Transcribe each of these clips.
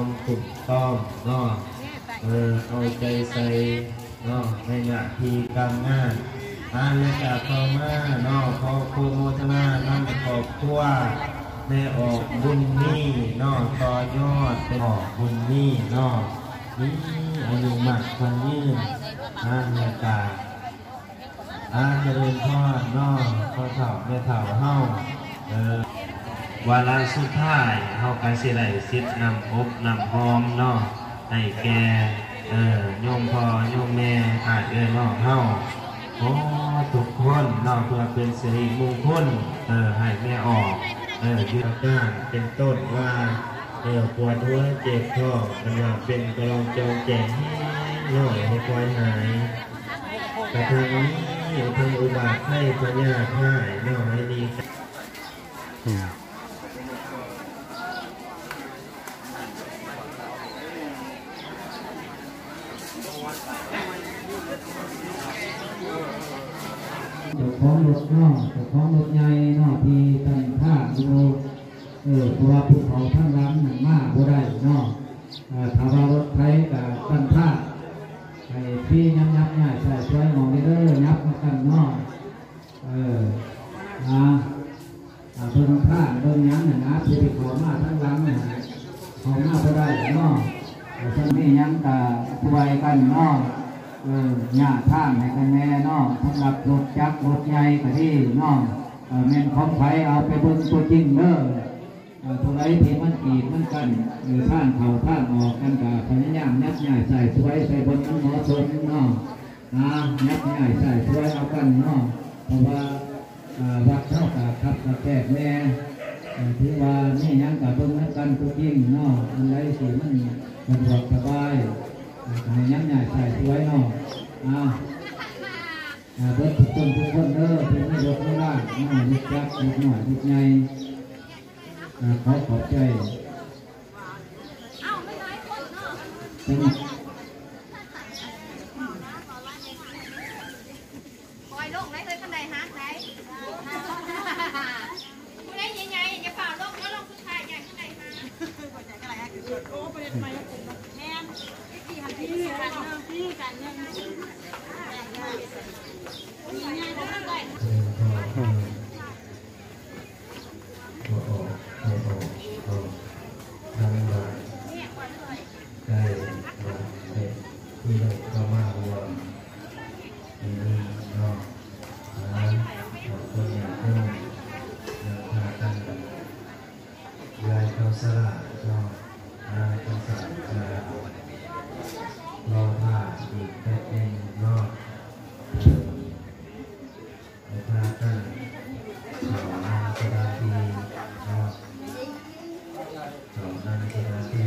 มถูกต้องเนาะเอาใจใส่เนาะในหน้าที่การงานและจากต่อมาเนาะขอโมทนานั่งขอบครัวได้ออกบุญนี่เนาะต่อยอดเป็นออกบุญนี่เนาะนี่อายุมากคนยืนและจากเจริญพรเนาะพ่อเฒ่าแม่เฒ่าเฮาวาระสุดท้ายเฮาการสิได้สิทธิ์นำอบนำหอมเนาะให้แก่โยมพ่อโยมแม่น้องเฮาทุกคนเนาะเพื่อเป็นสิริมงคลให้แม่ออกยืนก้านเป็นต้นว่าปวดหัวเจ็บท้องมันว่าเป็นกระรองจองแจงหน่อยให้คอยหายแต่ทางนี้ทางอุบาทให้พญาท่ายเนาะให้ดีเจ้าของรถเนาะเจ้าของรถใหญ่เนาะที่ตั้งท่าดูเพราะว่าภูเขาทั้งหลังหนักมากบ่ได้เนาะถ้าว่ารถไทยกับตั้งท่าให้พี่ยับง่ายใส่ช่วยมองได้เลยยับมากันเนาะเบิ่งท่าเบิ่งยั้งนะที่เขามาทั้งหลังเขามาบ่ได้เนาะท่านนี่ยั้งกับช่วยกันเนาะหญ้าท่างให้กันแม่เนาะสำหรับรถจักรรถใหญ่กับที่เนาะแม่นของไฟเอาไปเบิ่งตัวจริงเด้อตัวไรที่มันกีดมันกันท่านเขาท่านออกกันกับพยายามยัดใหญ่ใส่ช่วยใส่บนมันหมอชนเนาะยัดใหญ่ใส่ช่วยเอากันเนาะเพราะว่าวัดเท่ากับทับกับแก่แม่ถือว่านี่ยังกับเบิ่งนักกันตัวจริงเนาะอะไรสิมันสะดวกสบายให้ยัดใหญ่ใส่ช่วยเนาะเบิดทุกคนเด้อที่ไม่ลดไม่ละยึดจักยึดหน่อยยึดใหญ่ขอขอบใจคอยลงไหนเลยข้างในฮะไหนผู้ใดใหญ่ๆอย่าฝ่าลงแล้วลงสุดท้ายใหญ่ข้างในมาโอ้ประเด็นไปแล้วผมแม่พี่หันพี่กันเนี่ยมีงานก็ต้องได้ที่เราเข้ามาวัวที่นี่เนาะคนอย่างพวกพากันยายเขาสละเนาะเขาสละรอผ้าอีกแค่เองเนาะพากันเขานางสดาทีเนาะเขานางสดาที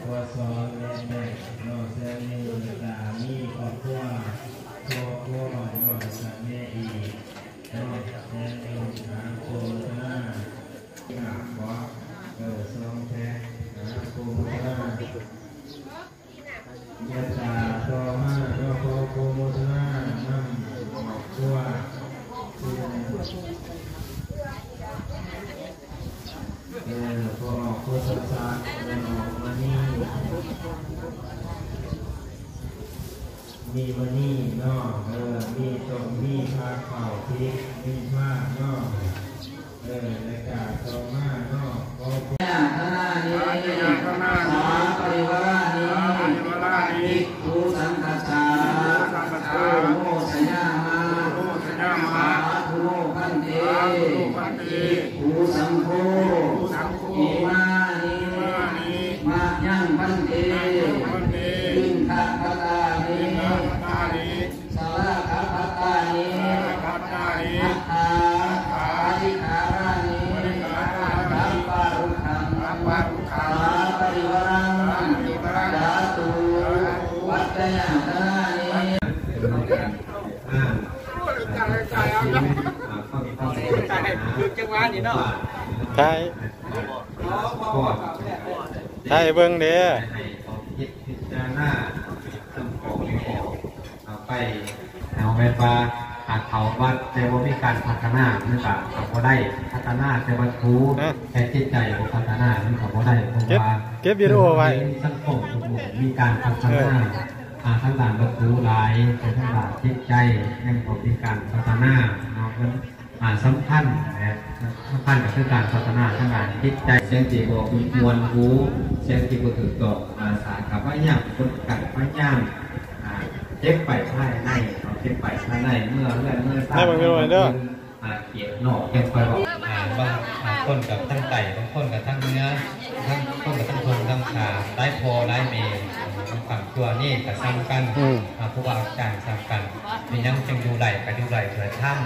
ตัวสอนแม่นอแซมนี่ตามีครอบครัวหน่อยนอจากแม่อีนอแซมนี่หาโคหน้าขอซองแท้หาโคหน้ายาตาต่อมาก็ขอโคหน้านั่งตัวพอออกโคตรศาสตร์ออกมานี่มีวันนี้เนาะมีตรงมีผ้าเข่าทิพมีผ้าเนาะในกาตรงมาเนาะโอ้โหสาปริวารานิอิทูสังกัสสะโมสยา สังโฆอิมานิมายังพันเตอินทะภตานิสวะคาภตานิอัตตาอาทิขารานิสัมปารุขังสาปริวรังดาตุวัจยันตนานิใช่ใช่เบิ้งเด้อพิจารณาสมของเอาไปเอาไปปลาหากเขาวัดแต่ว่ามีการพัฒนาเนื่องจากเขาได้พัฒนาแต่วัตถุแต่จิตใจของพัฒนาเนื่องจากเขาได้เพราะว่าเก็บวิดีโอไว้สังคมทุกหมู่มีการพัฒนาทั้งด้านวัตถุหลายแต่ทั้งด้านจิตใจยังคงมีการพัฒนาเนาะมันสำคัญนะสำคัญกับการพัฒนาทั้งด้านจิตใจเสียงจีบมีมวลหูเสียงจีบถือต่อสารกับว่าอย่างคนกัดว่าย่างเจ็บไปภายในเจ็บไปภายในเมื่อตายเกี่ยวนอกเก็บไปบอกบางคนกับทั้งไก่บางคนกับทั้งเนื้อทั้งคนกับทั้งคนทั้งขาได้โพได้เมย์ฝั่งตัวนี่กับซ้ำกันผู้ว่าการซ้ำกันมียังจึงดูไหลไปดูไหลเถิดท่าน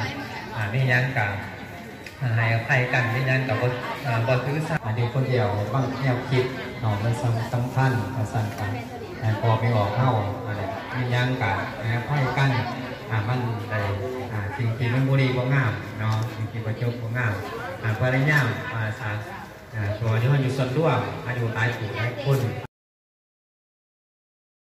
มียังกับให้อภัยกันมียังกับบทถือสาดีคนเดียวบางแนวคิดมันสำคัญกับซ้ำกันพอไปออกเข้าอะไรมียังกับให้อภัยกันมันได้จริงๆมันบุรีก็งามเนาะจริงๆประจุก็งามพอได้ย่างสารชัวร์ที่มันอยู่ส่วนร่วมมาอยู่ตายถูกให้คน